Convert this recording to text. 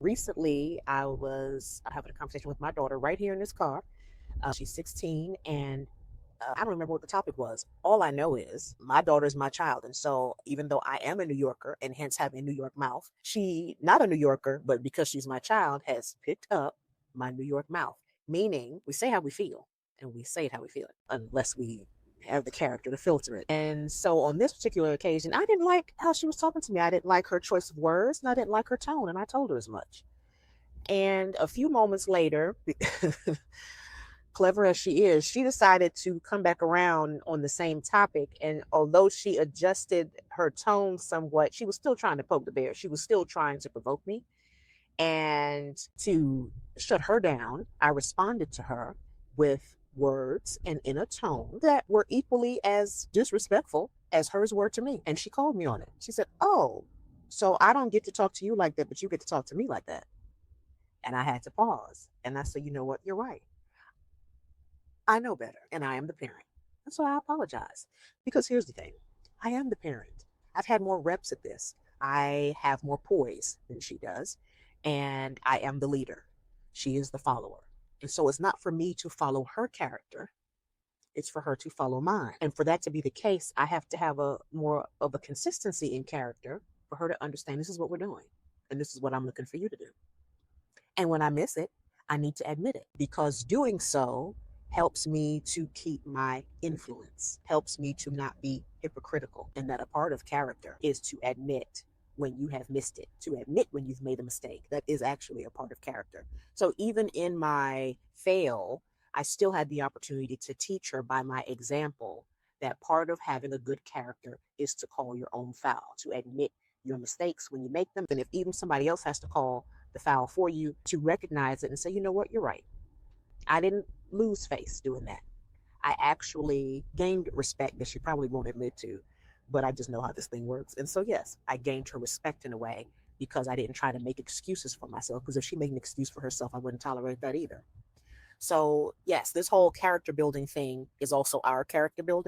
Recently, I was having a conversation with my daughter right here in this car. She's 16, and I don't remember what the topic was. All I know is my daughter is my child. And so, even though I am a New Yorker and hence have a New York mouth, she, not a New Yorker, but because she's my child, has picked up my New York mouth. Meaning, we say how we feel, and we say it how we feel it, unless we have the character to filter it. And so, on this particular occasion, I didn't like how she was talking to me. I didn't like her choice of words, and I didn't like her tone, and I told her as much. And a few moments later, clever as she is, she decided to come back around on the same topic. And although she adjusted her tone somewhat, she was still trying to poke the bear. She was still trying to provoke me. And to shut her down, I responded to her with words and in a tone that were equally as disrespectful as hers were to me. And she called me on it. She said, "Oh, so I don't get to talk to you like that, but you get to talk to me like that." And I had to pause. And I said, "You know what? You're right. I know better, and I am the parent. And so I apologize. Because here's the thing, I am the parent. I've had more reps at this. I have more poise than she does, and I am the leader. She is the follower. And so it's not for me to follow her character, it's for her to follow mine. And for that to be the case, I have to have a more of a consistency in character for her to understand this is what we're doing, and this is what I'm looking for you to do. And when I miss it, I need to admit it because doing so helps me to keep my influence, helps me to not be hypocritical. And that a part of character is to admit when you have missed it, to admit when you've made a mistake. That is actually a part of character. So even in my fail, I still had the opportunity to teach her by my example that part of having a good character is to call your own foul, to admit your mistakes when you make them. And if even somebody else has to call the foul for you, to recognize it and say, you know what, you're right. I didn't lose face doing that. I actually gained respect that she probably won't admit to, but I just know how this thing works. And so, yes, I gained her respect in a way because I didn't try to make excuses for myself. Because if she made an excuse for herself, I wouldn't tolerate that either. So, yes, this whole character building thing is also our character building.